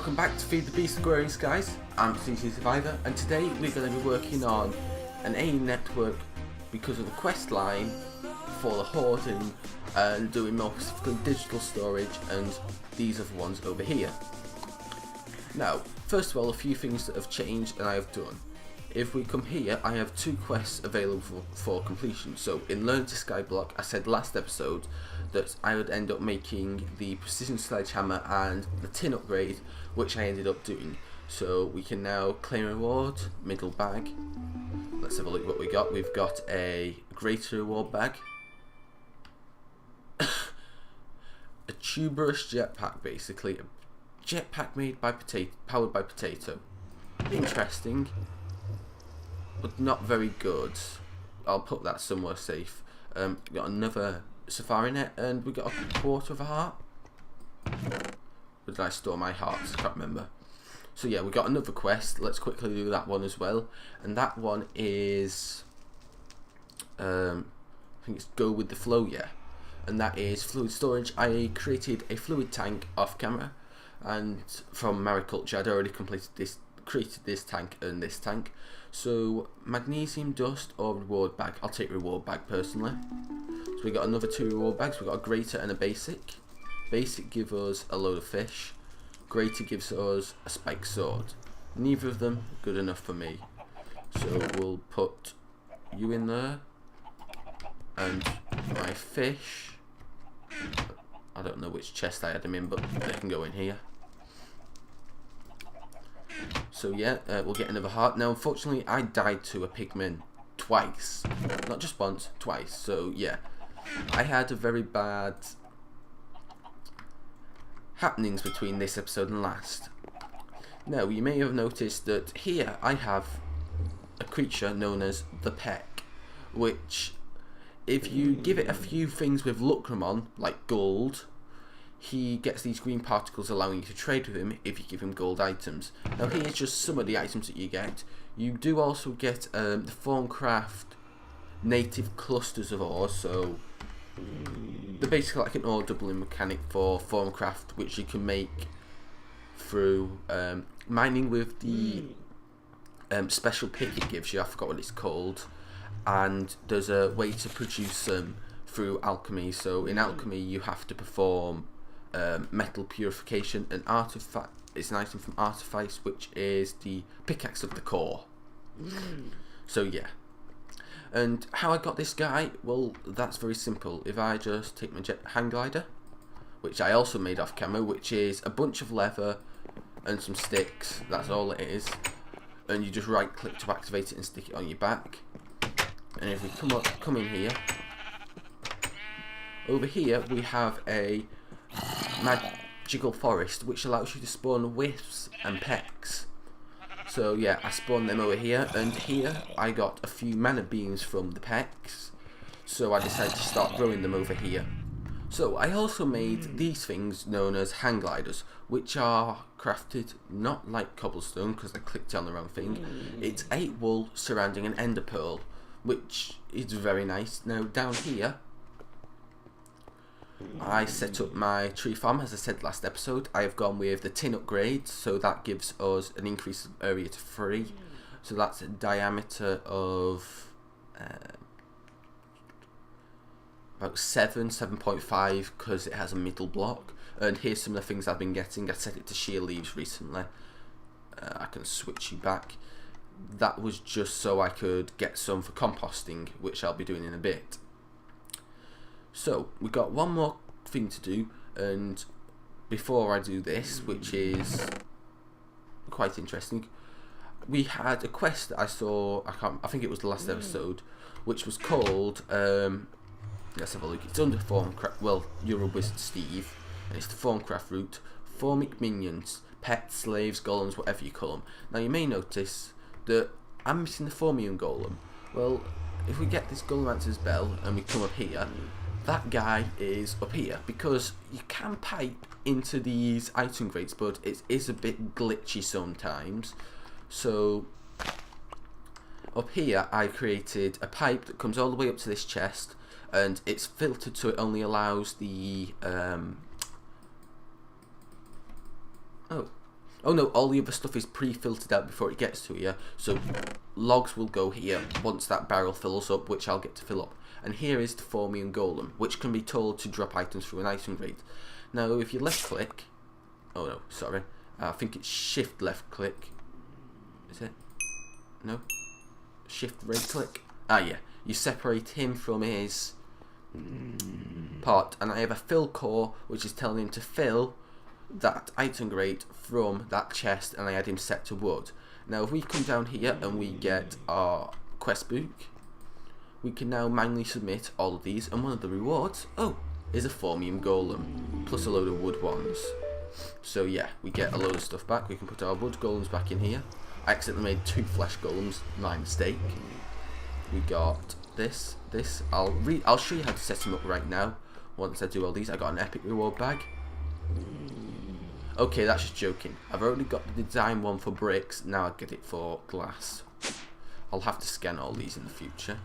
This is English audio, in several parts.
welcome back to Feed the Beast Agrarian Skies. I'm CZSurvivor, and today we're going to be working on an A network because of the quest line for the hoarding and doing more specifically digital storage and these other ones over here. Now, first of all, a few things that have changed and I have done. If we come here, I have 2 quests available for completion. So in Learn to SkyBlock, I said last episode that I would end up making the precision sledgehammer and the tin upgrade, which I ended up doing. So we can now claim reward, middle bag. Let's have a look what we got. We've got a greater reward bag, a tuberous jetpack, basically a jetpack made by powered by potato. Interesting, but not very good. I'll put that somewhere safe. Got another safari net, and we got a quarter of a heart. Where did I store my hearts? I can't remember. So yeah, we got another quest. Let's quickly do that one as well. And that one is, I think it's go with the flow, yeah. And that is fluid storage. I created a fluid tank off camera, and from mariculture, I'd already created this tank and this tank. So magnesium dust or reward bag. I'll take reward bag personally. So we got another 2 reward bags. We got a greater and a basic. Basic gives us a load of fish. Greater gives us a spiked sword. Neither of them good enough for me. So we'll put you in there. And my fish, I don't know which chest I had them in, but they can go in here. So yeah, we'll get another heart. Now unfortunately I died to a pigman twice. Not just once, twice. So yeah, I had a very bad happenings between this episode and last. Now you may have noticed that here I have a creature known as the peck, which if you give it a few things with lucrum on, like gold, he gets these green particles allowing you to trade with him if you give him gold items. Now here's just some of the items that you get. You do also get the Thaumostatic native clusters of ores, so they're basically like an ore doubling mechanic for Thaumostatic, which you can make through mining with the special pick it gives you. I forgot what it's called. And there's a way to produce them through alchemy. So in alchemy you have to perform metal purification, and artifact is an item from artifice, which is the pickaxe of the core. So yeah, and how I got this guy, well, that's very simple. If I just take my hang glider, which I also made off camera, which is a bunch of leather and some sticks, that's all it is, and you just right click to activate it and stick it on your back. And if we come in here, over here we have a magical forest, which allows you to spawn wisps and pecks. So yeah, I spawned them over here, and here I got a few mana beans from the pecks, so I decided to start growing them over here. So I also made these things known as hang gliders, which are crafted not like cobblestone because I clicked on the wrong thing. It's 8 wool surrounding an ender pearl, which is very nice. Now down here I set up my tree farm. As I said last episode, I have gone with the tin upgrade, so that gives us an increase of area to 3. So that's a diameter of about 7.5 because it has a middle block. And here's some of the things I've been getting. I set it to sheer leaves recently. I can switch you back. That was just so I could get some for composting, which I'll be doing in a bit. So we got one more thing to do, and before I do this, which is quite interesting, we had a quest that I saw, I think it was the last episode, which was called, let's have a look, it's under Thaumostatic, well, you're a wizard Steve, and it's the Thaumostatic route, Thaumic minions, pets, slaves, golems, whatever you call them. Now you may notice that I'm missing the Thaumium golem. Well, if we get this Golemancer's bell and we come up here, that guy is up here, because you can pipe into these item crates, but it is a bit glitchy sometimes. So up here I created a pipe that comes all the way up to this chest, and it's filtered so it only allows the Oh no, all the other stuff is pre-filtered out before it gets to here. So logs will go here once that barrel fills up, which I'll get to fill up. And here is the Thaumium Golem, which can be told to drop items through an item grate. Now if you left click, oh no, sorry, I think it's shift left click. Is it? No? Shift right click? Ah yeah, you separate him from his part, and I have a fill core which is telling him to fill that item grate from that chest, and I had him set to wood. Now if we come down here and we get our quest book, we can now manually submit all of these, and one of the rewards, oh, is a Thaumium Golem plus a load of wood ones. So yeah, we get a load of stuff back. We can put our wood golems back in here. I accidentally made 2 flesh golems, my mistake. We got this. I'll show you how to set them up right now. Once I do all these, I got an epic reward bag. Okay, that's just joking. I've already got the design one for bricks. Now I'll get it for glass. I'll have to scan all these in the future.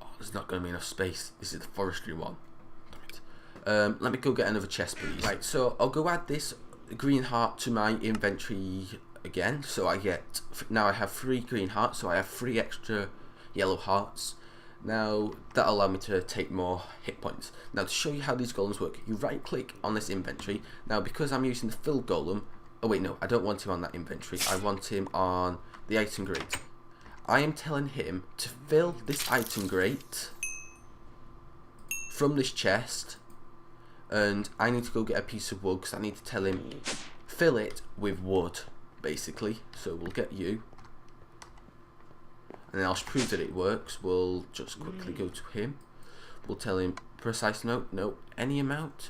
Oh, there's not going to be enough space. This is the forestry one. Let me go get another chest, please. Right, so I'll go add this green heart to my inventory again. So I get, now I have 3 green hearts, so I have 3 extra yellow hearts. Now that'll allow me to take more hit points. Now to show you how these golems work, you right click on this inventory. Now because I'm using the fill golem, oh wait no, I don't want him on that inventory, I want him on the item grate. I am telling him to fill this item grate from this chest, and I need to go get a piece of wood because I need to tell him fill it with wood basically. So we'll get you, and then I'll prove that it works. We'll just quickly go to him. We'll tell him precise note, no, any amount.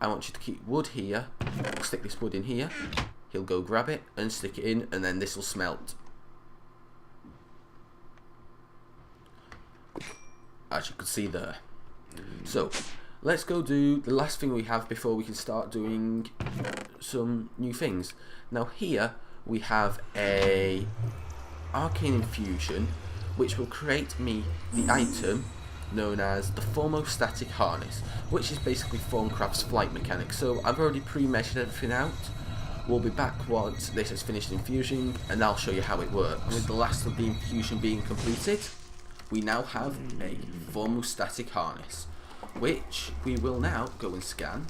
I want you to keep wood here. We'll stick this wood in here. He'll go grab it and stick it in, and then this will smelt. As you can see there. So let's go do the last thing we have before we can start doing some new things. Now here we have a arcane infusion which will create me the item known as the thaumostatic harness, which is basically Thaumcraft's flight mechanic. So I've already pre-measured everything out. We'll be back once this is finished infusing, and I'll show you how it works. And with the last of the infusion being completed, we now have a thaumostatic harness, which we will now go and scan,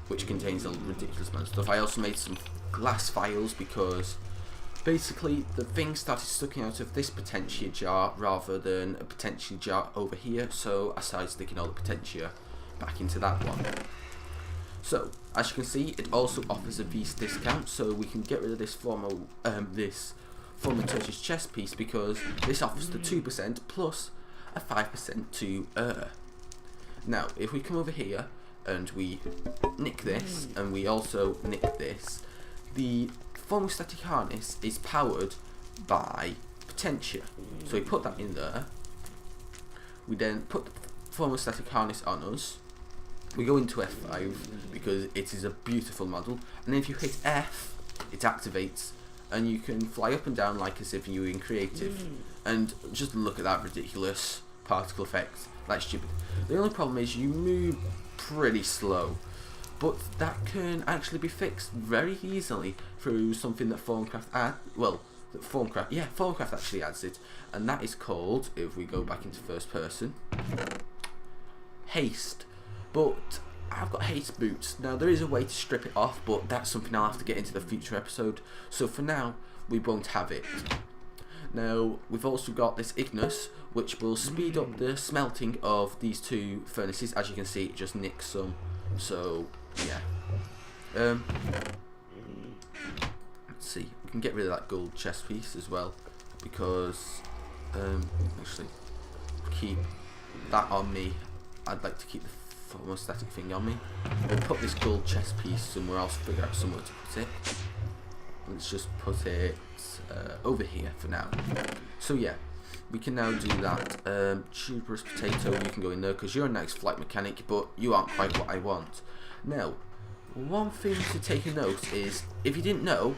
which contains a ridiculous amount of stuff. I also made some glass files because basically the thing started sucking out of this potentia jar rather than a potentia jar over here, so I started sticking all the potentia back into that one. So as you can see, it also offers a V's discount, so we can get rid of this Thaumaturge's chest piece because this offers the 2% plus a 5% to Now if we come over here and we nick this and we also nick this, the thaumostatic harness is powered by potentia. So we put that in there. We then put the thaumostatic harness on us. We go into F5 because it is a beautiful model, and then if you hit F, it activates, and you can fly up and down like as if you were in creative. And just look at that ridiculous particle effect. That's stupid. The only problem is you move pretty slow, but that can actually be fixed very easily through something that Thaumcraft Thaumcraft actually adds it, and that is called, if we go back into first person, haste. But I've got haste boots. Now there is a way to strip it off, but that's something I'll have to get into the future episode, so for now we won't have it. Now we've also got this Ignis, which will speed up the smelting of these 2 furnaces. As you can see, it just nicks some, so yeah. Let's see, we can get rid of that gold chest piece as well, because actually keep that on me. I'd like to keep the thermostatic thing on me. We'll put this gold chest piece somewhere else, figure out somewhere to put it. Let's just put it over here for now. So yeah, we can now do that. Tuberous potato, you can go in there because you're a nice flight mechanic, but you aren't quite what I want. Now, one thing to take a note is, if you didn't know,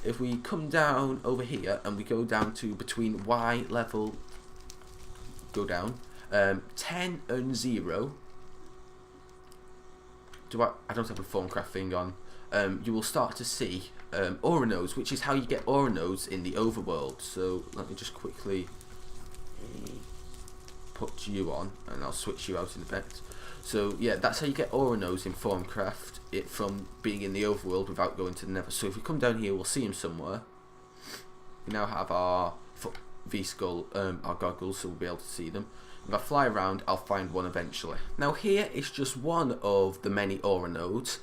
if we come down over here and we go down to between Y level, go down, 10 and 0, I don't have a Formcraft thing on. You will start to see aura nodes, which is how you get aura nodes in the overworld. So let me just quickly put you on, and I'll switch you out in a bit. So yeah, that's how you get aura nodes in Formcraft, from being in the overworld without going to the Nether. So if we come down here, we'll see him somewhere. We now have our V-skull, our goggles, so we'll be able to see them. If I fly around, I'll find one eventually. Now here is just one of the many aura nodes,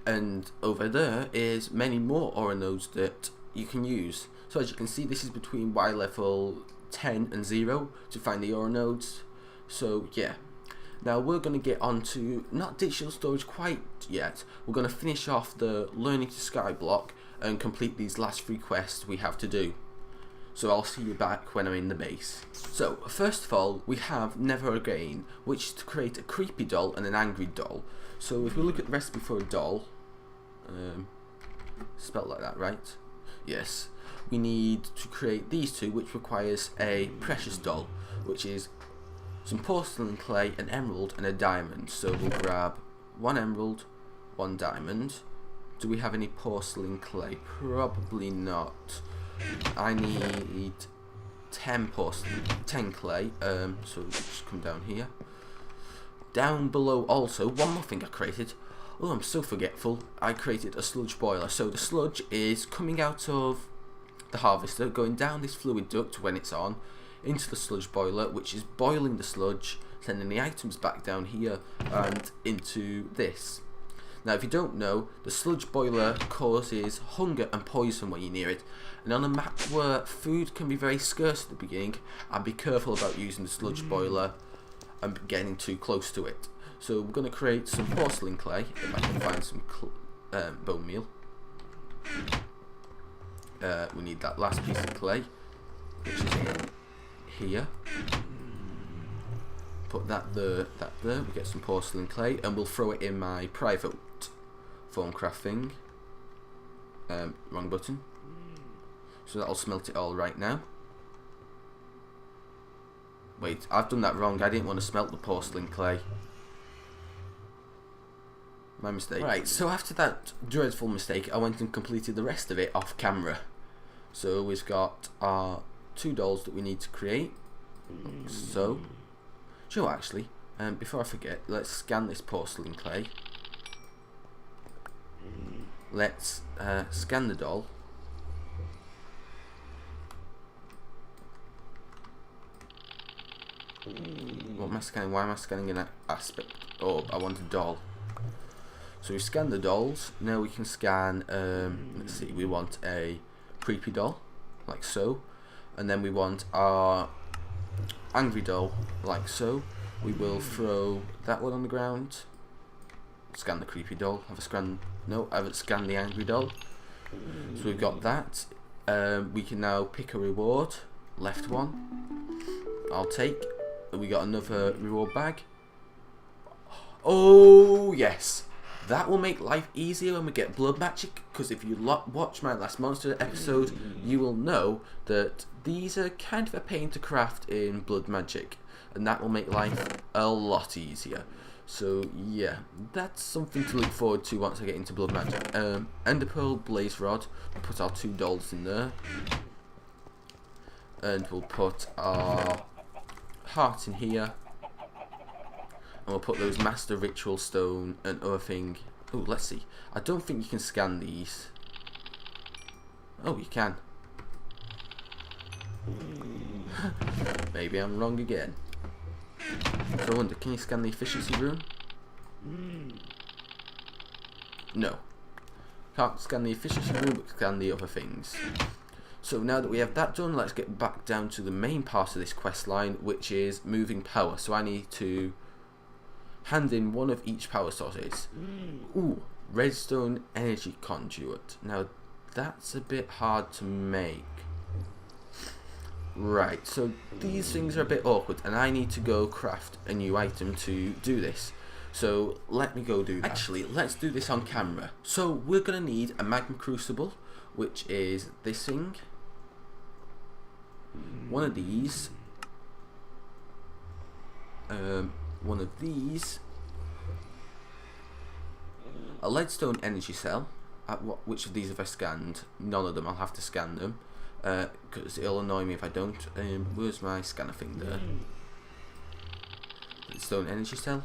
and over there is many more aura nodes that you can use. So as you can see, this is between Y level 10 and 0 to find the aura nodes. So yeah. Now we're going to get on to, not digital storage quite yet, we're going to finish off the learning to SkyBlock and complete these last 3 quests we have to do. So I'll see you back when I'm in the base. So first of all, we have Never Again, which is to create a creepy doll and an angry doll. So if we look at the recipe for a doll, spelled like that, right? Yes. We need to create these two, which requires a precious doll, which is some porcelain clay, an emerald and a diamond. So we'll grab 1 emerald, 1 diamond. Do we have any porcelain clay? Probably not. I need 10 porcelain, 10 clay. So just come down here. Down below also, one more thing I created. Oh, I'm so forgetful. I created a sludge boiler. So the sludge is coming out of the harvester, going down this fluid duct when it's on, into the sludge boiler, which is boiling the sludge, sending the items back down here and into this. Now if you don't know, the sludge boiler causes hunger and poison when you're near it, and on a map where food can be very scarce at the beginning, I'd be careful about using the sludge boiler and getting too close to it. So we're going to create some porcelain clay, if I can find some bone meal. We need that last piece of clay, which is in here. Put that there, we get some porcelain clay, and we'll throw it in my private Formcraft thing. Wrong button. So that'll smelt it all right now. Wait, I've done that wrong. I didn't want to smelt the porcelain clay. My mistake. Right, so after that dreadful mistake, I went and completed the rest of it off camera. So we've got our 2 dolls that we need to create. So, Joe, actually, before I forget, let's scan this porcelain clay. Let's scan the doll. What am I scanning? Why am I scanning an aspect? Oh, I want a doll. So we scan the dolls. Now we can scan, let's see, we want a creepy doll, like so. And then we want our angry doll, like so. We will throw that one on the ground. Scan the creepy doll. Have I scanned? No, I haven't scanned the angry doll. So we've got that. We can now pick a reward. Left one. I'll take. We got another reward bag. Oh yes, that will make life easier when we get blood magic. Because if you watch my last monster episode, you will know that these are kind of a pain to craft in blood magic, and that will make life a lot easier. So yeah, that's something to look forward to once I get into blood magic. Ender Pearl, Blaze Rod. We'll put our 2 dolls in there, and we'll put our heart in here, and we'll put those Master Ritual Stone and other thing. Oh, let's see. I don't think you can scan these. Oh, you can. Maybe I'm wrong again. So I wonder, can you scan the efficiency rune? No. Can't scan the efficiency rune, but scan the other things. So now that we have that done, let's get back down to the main part of this quest line, which is moving power. So I need to hand in one of each power sources. Ooh, redstone energy conduit. Now that's a bit hard to make. Right, so these things are a bit awkward, and I need to go craft a new item to do this. So let me go do that. Actually, let's do this on camera. So we're going to need a magma crucible, which is this thing. One of these. One of these. a leadstone energy cell. Which of these have I scanned? None of them. I'll have to scan them because it'll annoy me if I don't. Where's my scanner thing there? Leadstone energy cell,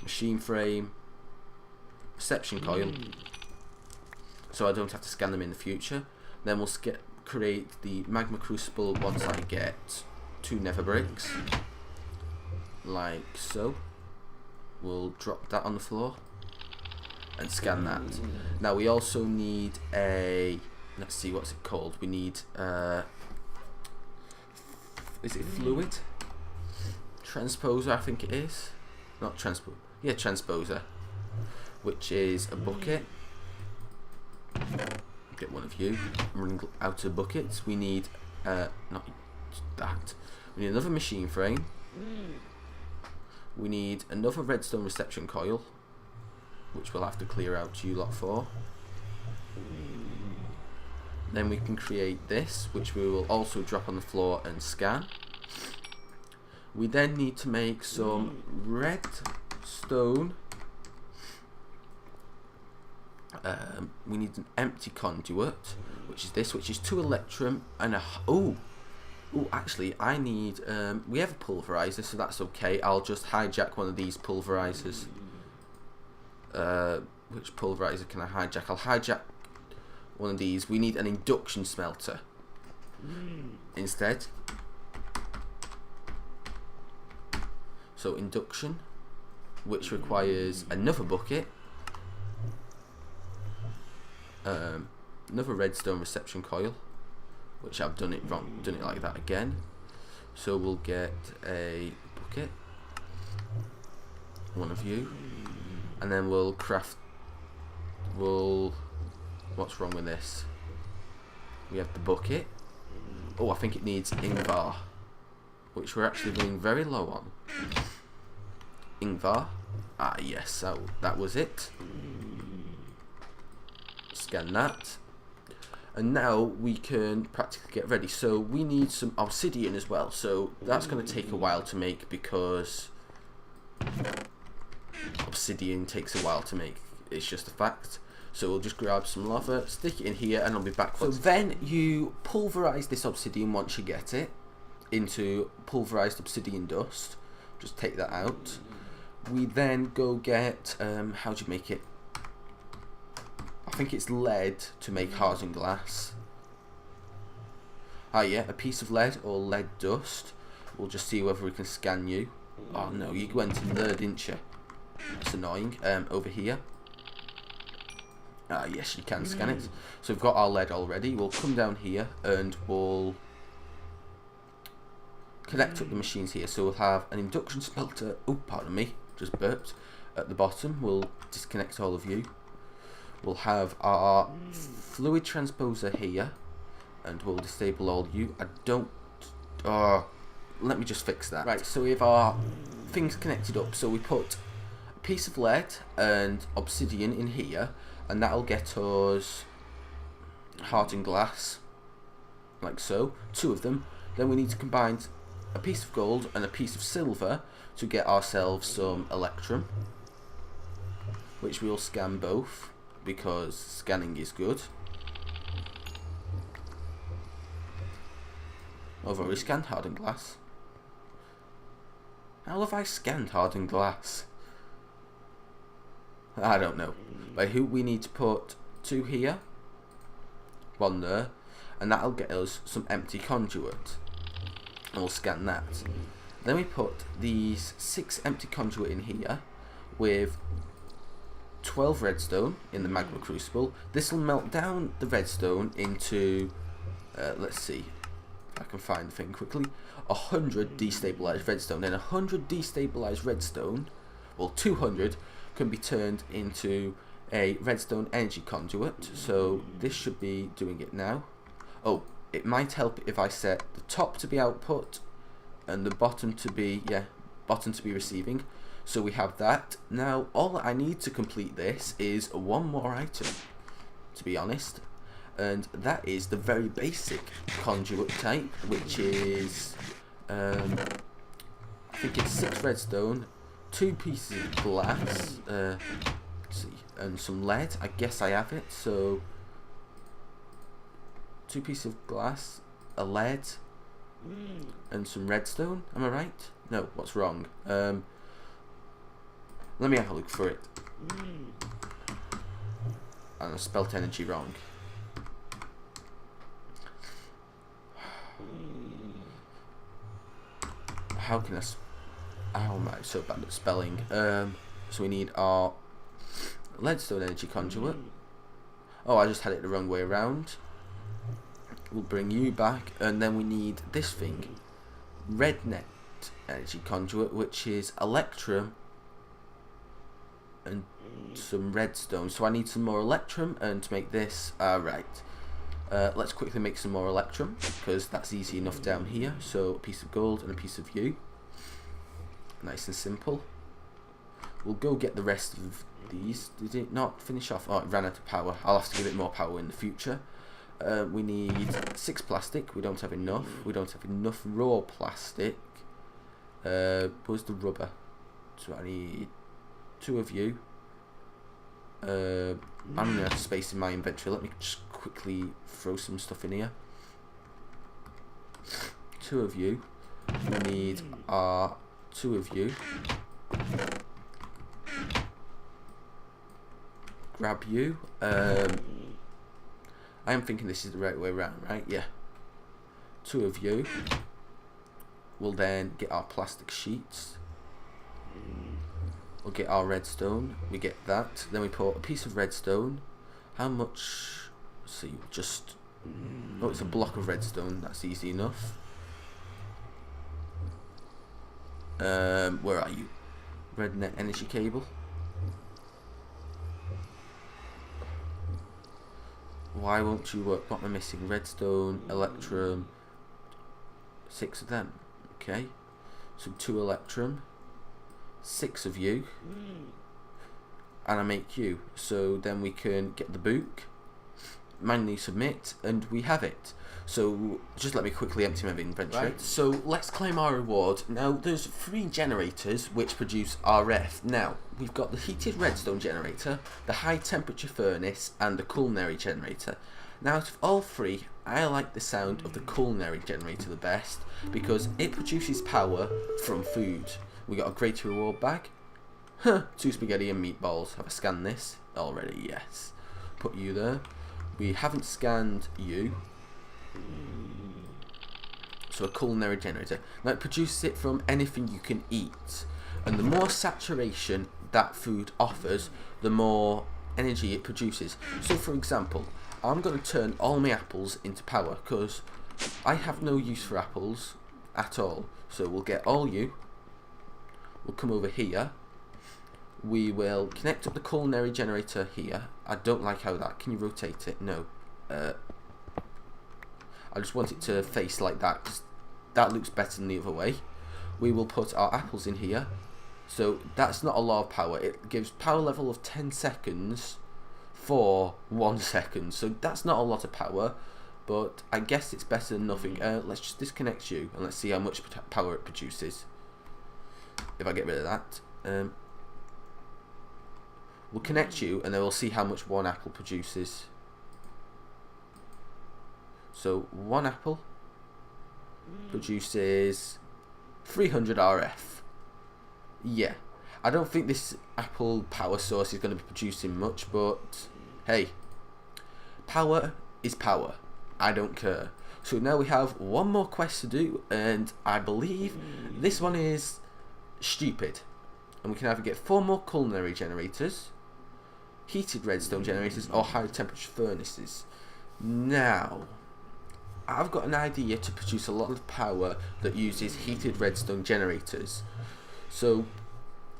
machine frame, reception coil, so I don't have to scan them in the future. Then we'll create the magma crucible once I get 2 nether bricks, like so. We'll drop that on the floor and scan that. Now we also need a, let's see, what's it called? We need is it fluid transposer? I think it is. Not transpo. Yeah, transposer, which is a bucket. Get one of you. I'm running out of buckets. We need not that. We need another machine frame. We need another redstone reception coil, which we'll have to clear out you lot for. Then we can create this, which we will also drop on the floor and scan. We then need to make some redstone. We need an empty conduit, which is this, which is 2 electrum and a actually I need we have a pulverizer, so that's okay. I'll just hijack one of these pulverizers. Which pulverizer can I hijack? I'll hijack one of these. We need an induction smelter instead. So induction, which requires another bucket, another redstone reception coil, which I've done it wrong, done it like that again. So we'll get a bucket, one of you, and then we'll craft. What's wrong with this? We have the bucket. Oh, I think it needs Ingvar, which we're actually running very low on. Ingvar. Ah, yes, so that was it. Scan that. And now we can practically get ready. So we need some obsidian as well. So that's going to take a while to make because obsidian takes a while to make. It's just a fact. So we'll just grab some lava, stick it in here, and I'll be back. So then you pulverize this obsidian once you get it into pulverized obsidian dust. Just take that out. We then go get, how do you make it? I think it's lead to make hardened glass. Ah yeah, a piece of lead or lead dust. We'll just see whether we can scan you. Oh no, you went in there, didn't you? That's annoying. Over here. Ah yes, you can scan it. So we've got our lead already. We'll come down here and we'll connect up the machines here. So we'll have an induction smelter. Oh, pardon me, just burped. At the bottom, we'll disconnect all of you. We'll have our fluid transposer here, and we'll disable all you. I don't. Let me just fix that. Right. So we have our things connected up. So we put a piece of lead and obsidian in here, and that'll get us hardened glass, like so. 2 of them. Then we need to combine a piece of gold and a piece of silver to get ourselves some electrum, which we'll scan both because scanning is good. I've already scanned hardened glass. How have I scanned hardened glass? I don't know. But we need to put 2 here, 1 there, and that'll get us some empty conduit. And we'll scan that. Then we put these 6 empty conduit in here with 12 redstone in the magma crucible. This will melt down the redstone into, let's see if I can find the thing quickly, 100 destabilized redstone. Then 100 destabilized redstone, well 200, can be turned into a redstone energy conduit. So this should be doing it now. Oh, it might help if I set the top to be output and the bottom to be, bottom to be receiving. So we have that. Now all I need to complete this is 1 more item, to be honest, and that is the very basic conduit type, which is I think it's 6 redstone, 2 pieces of glass. Let's see, and some lead. I guess I have it. So 2 pieces of glass, a lead, and some redstone. Am I right? No, what's wrong? Let me have a look for it. And I spelt energy wrong. How can I? How am I so bad at spelling? So we need our leadstone energy conduit. Oh, I just had it the wrong way around. We'll bring you back, and then we need this thing, rednet energy conduit, which is electrum and some redstone. So I need some more electrum, and to make this, right. Let's quickly make some more electrum, because that's easy enough down here. So a piece of gold and a piece of yew. Nice and simple. We'll go get the rest of these. Did it not finish off? Oh, it ran out of power. I'll have to give it more power in the future. We need 6 plastic. We don't have enough. We don't have enough raw plastic. Where's the rubber? So I need 2 of you. I'm gonna have space in my inventory. Let me just quickly throw some stuff in here. 2 of you. We need our 2 of you. Grab you. I am thinking this is the right way around, right? Yeah. 2 of you. We'll then get our plastic sheets. We'll get our redstone. We get that. Then we put a piece of redstone. How much? Let's see, just. Oh, it's a block of redstone. That's easy enough. Where are you? Rednet energy cable. Why won't you work? What am I missing? Redstone, electrum. 6 of them. Okay. So 2 electrum. 6 of you. And I make you. So then we can get the book. Manually submit. And we have it. So just let me quickly empty my inventory. Right. So let's claim our reward. Now there's 3 generators which produce RF. Now we've got the heated redstone generator, the high temperature furnace, and the culinary generator. Now out of all 3, I like the sound of the culinary generator the best because it produces power from food. We got a great reward bag. 2 spaghetti and meatballs. Have I scanned this already? Yes. Put you there. We haven't scanned you. So a culinary generator. Now it produces it from anything you can eat, and the more saturation that food offers, the more energy it produces. So for example, I'm going to turn all my apples into power because I have no use for apples at all. So we'll get all you. We'll come over here. We will connect up the culinary generator here. I don't like how that. Can you rotate it? No. I just want it to face like that because that looks better than the other way. We will put our apples in here. So that's not a lot of power. It gives power level of 10 seconds for 1 second. So that's not a lot of power, but I guess it's better than nothing. Let's just disconnect you and let's see how much power it produces. If I get rid of that. We'll connect you and then we'll see how much 1 apple produces. So 1 apple produces 300 RF. Yeah, I don't think this apple power source is going to be producing much, but hey, power is power. I don't care. So now we have 1 more quest to do, and I believe this one is stupid. And we can either get 4 more culinary generators, heated redstone generators, or high temperature furnaces. Now, I've got an idea to produce a lot of power that uses heated redstone generators. So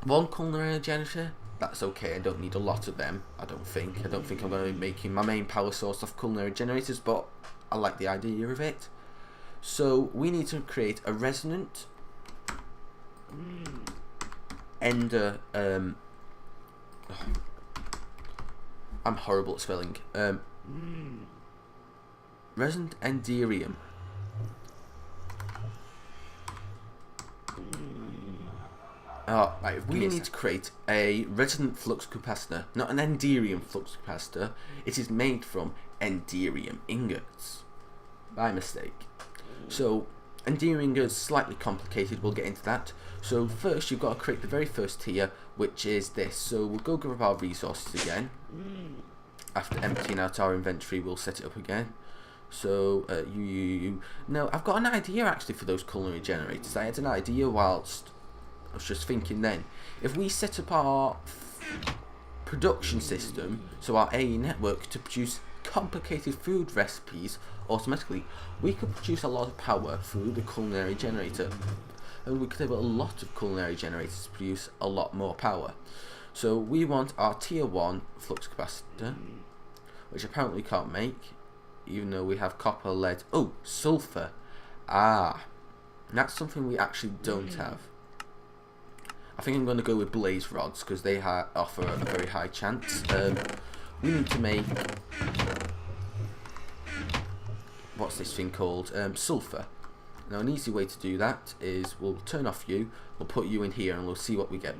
1 culinary generator, that's okay. I don't need a lot of them. I don't think I'm going to be making my main power source of culinary generators, but I like the idea of it. So we need to create a resonant ender. I'm horrible at spelling. Resonant enderium. Right, we need to create a resonant flux capacitor, not an enderium flux capacitor. It is made from enderium ingots. By mistake. So, enderium ingots, slightly complicated, we'll get into that. So first you've got to create the very first tier, which is this. So we'll go grab our resources again. After emptying out our inventory, we'll set it up again. So, No, I've got an idea actually for those culinary generators. I had an idea whilst I was just thinking then. If we set up our production system, so our AE network, to produce complicated food recipes automatically, we could produce a lot of power through the culinary generator. And we could have a lot of culinary generators to produce a lot more power. So we want our tier 1 flux capacitor, which apparently we can't make, even though we have copper, lead. Oh, sulfur. That's something we actually don't have. I think I'm going to go with blaze rods because they offer a very high chance. We need to make, what's this thing called? Sulfur. Now an easy way to do that is we'll turn off you, we'll put you in here, and we'll see what we get.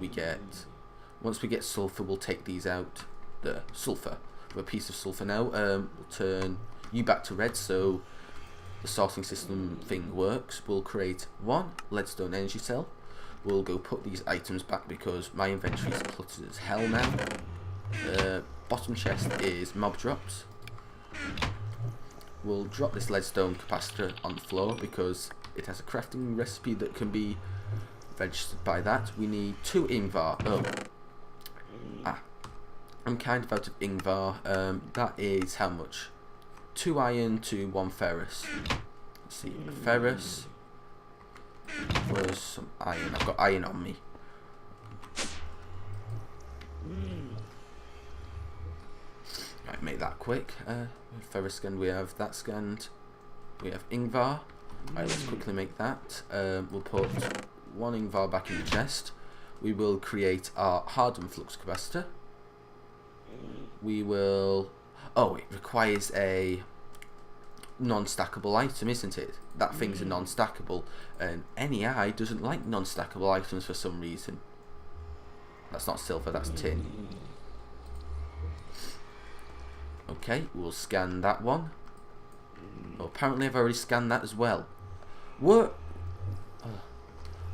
Once we get sulfur, we'll take these out. The sulfur. We have a piece of sulfur now. We'll turn you back to red so the sorting system thing works. We'll create one leadstone energy cell. We'll go put these items back because my inventory is cluttered as hell now. Bottom chest is mob drops. We'll drop this leadstone capacitor on the floor because it has a crafting recipe that can be registered by that. We need 2 ingvar. I'm kind of out of ingvar. That is how much? 2 iron to 1 ferrous. Let's see, a ferrous. Where's some iron? I've got iron on me. Right, make that quick. Ferrous scanned, we have that scanned. We have ingvar. Right, let's quickly make that. We'll put 1 ingvar back in the chest. We will create our hardened flux capacitor. We will... Oh, it requires a non-stackable item, isn't it? That thing's a non-stackable, and NEI doesn't like non-stackable items for some reason. That's not silver, that's tin. Okay, we'll scan that one. Oh, apparently I've already scanned that as well. What?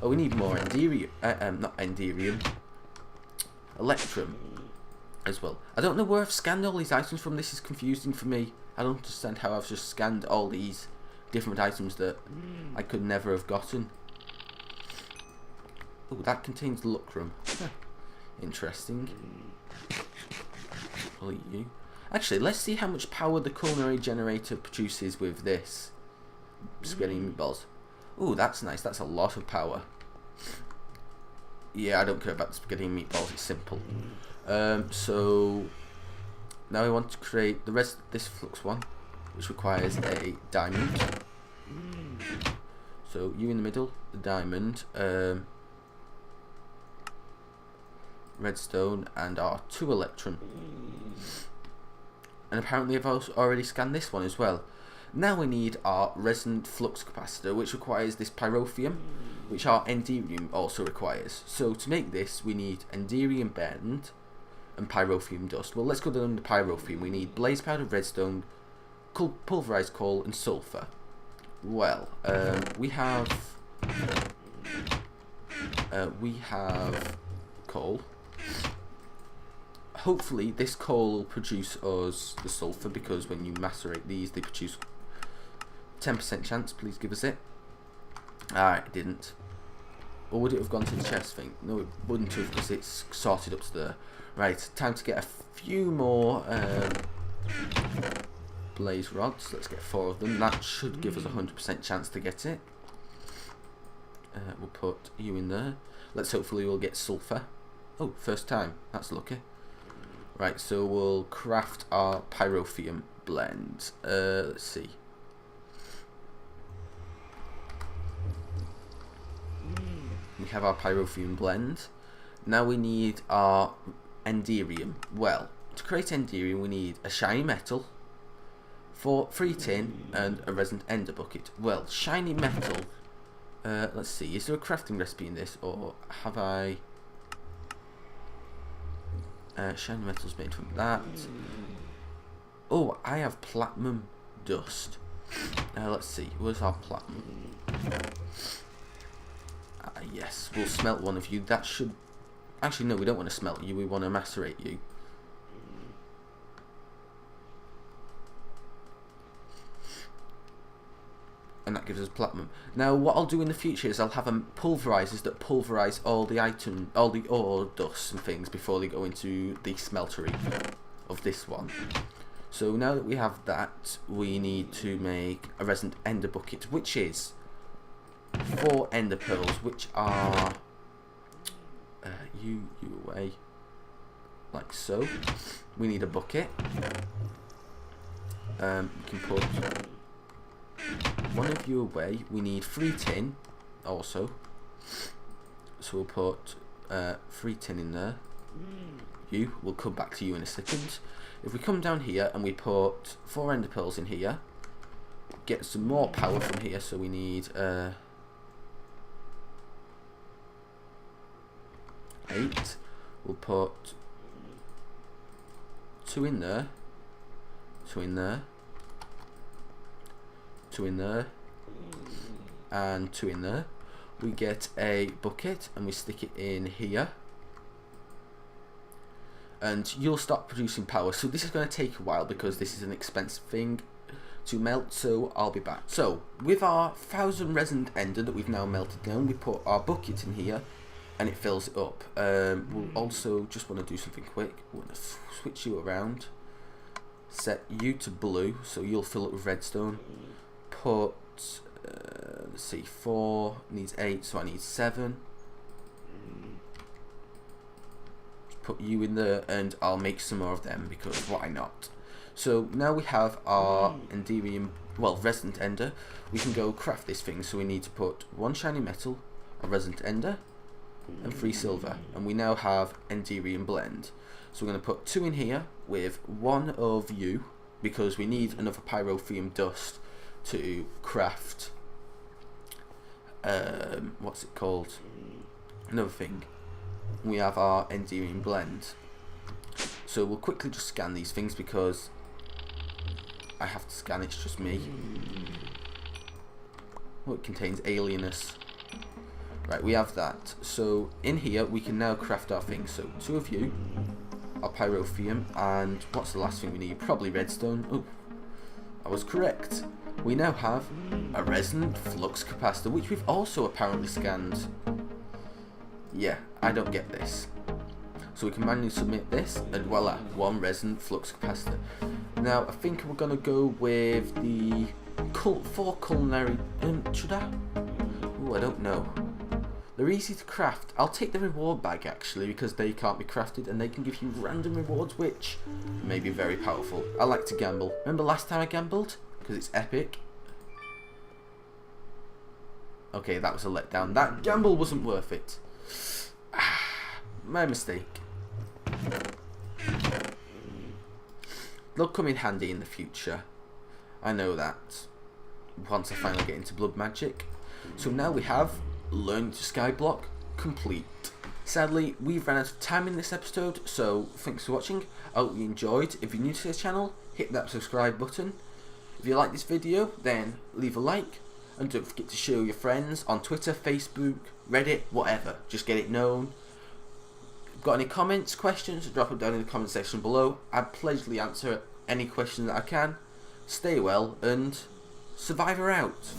Oh, we need more enderium. Not enderium. Electrum as well. I don't know where I've scanned all these items from. This is confusing for me. I don't understand how I've just scanned all these different items that I could never have gotten. Oh, that contains lucrum. Interesting. I'll eat you. Actually, let's see how much power the culinary generator produces with this. Spaghetti meatballs. Ooh, that's nice. That's a lot of power. Yeah, I don't care about the spaghetti meatballs. It's simple. So now I want to create the rest of this flux one, which requires a diamond. So you in the middle, the diamond, redstone, and our 2 electrum. And apparently I've also already scanned this one as well. Now we need our resonant flux capacitor, which requires this pyrotheum, which our enderium also requires. So to make this, we need enderium bend and pyrotheum dust. Well, let's go down to pyrotheum. We need blaze powder, redstone, pulverized coal, and sulfur. Well, we have coal. Hopefully this coal will produce us the sulfur, because when you macerate these, they produce 10% chance. Please give us it. Alright, it didn't. Or would it have gone to the chest thing? No, it wouldn't have, because it's sorted up to there. Right, time to get a few more blaze rods. Let's get 4 of them. That should give us a 100% chance to get it. We'll put you in there. Let's hopefully we'll get sulfur. Oh, first time. That's lucky. Right, so we'll craft our pyrotheum blend. Let's see. We have our pyrotheum blend. Now we need our enderium. Well, to create enderium we need a shiny metal, 3 tin, and a resonant ender bucket. Well, shiny metal Let's see, is there a crafting recipe in this, or have I... shiny metals made from that. Oh, I have platinum dust. Let's see, where's our platinum? Yes, we'll smelt one of you. That should... Actually, no, we don't want to smelt you, we want to macerate you. And that gives us platinum. Now, what I'll do in the future is I'll have pulverizers that pulverize all the ore dust and things before they go into the smeltery of this one. So now that we have that, we need to make a resin ender bucket, which is 4 ender pearls, which are you away, like so. We need a bucket. We can put one of you away. We need 3 tin also, so we'll put 3 tin in there. We'll come back to you in a second. If we come down here and we put 4 ender pearls in here, get some more power from here, so we need 8. We'll put 2 in there, 2 in there, 2 in there, and 2 in there. We get a bucket and we stick it in here, and you'll start producing power. So this is going to take a while because this is an expensive thing to melt, so I'll be back. So with our 1000 resin ender that we've now melted down, we put our bucket in here and it fills it up. We'll also just want to do something quick. We're going to switch you around, set you to blue so you'll fill it with redstone. Put let's see, 4 needs 8, so I need 7. Put you in there and I'll make some more of them because why not. So now we have our resin ender. We can go craft this thing, so we need to put 1 shiny metal, a resin ender, and 3 silver, and we now have Enderium blend. So we're going to put 2 in here with 1 of you because we need another pyrotheum dust to craft what's it called, another thing. We have our Enderium blend, so we'll quickly just scan these things because I have to scan, it's just me. Oh, it contains alienness. Right, we have that. So in here we can now craft our things. So 2 of you, our pyrotheum, and what's the last thing we need? Probably redstone. Oh, I was correct. We now have a resonant flux capacitor, which we've also apparently scanned. Yeah, I don't get this. So we can manually submit this, and voila, 1 resonant flux capacitor. Now I think we're gonna go with the 4 culinary. Should I? Oh, I don't know. They're easy to craft. I'll take the reward bag actually because they can't be crafted and they can give you random rewards, which may be very powerful. I like to gamble. Remember last time I gambled? Because it's epic. Okay, that was a letdown. That gamble wasn't worth it. My mistake. They'll come in handy in the future. I know that. Once I finally get into blood magic. So now we have Learn to SkyBlock complete. Sadly, we've run out of time in this episode, so thanks for watching. I hope you enjoyed. If you're new to this channel, hit that subscribe button. If you like this video, then leave a like. And don't forget to show your friends on Twitter, Facebook, Reddit, whatever. Just get it known. Got any comments, questions, drop them down in the comment section below. I'd pledgely answer any question that I can. Stay well and Survivor out.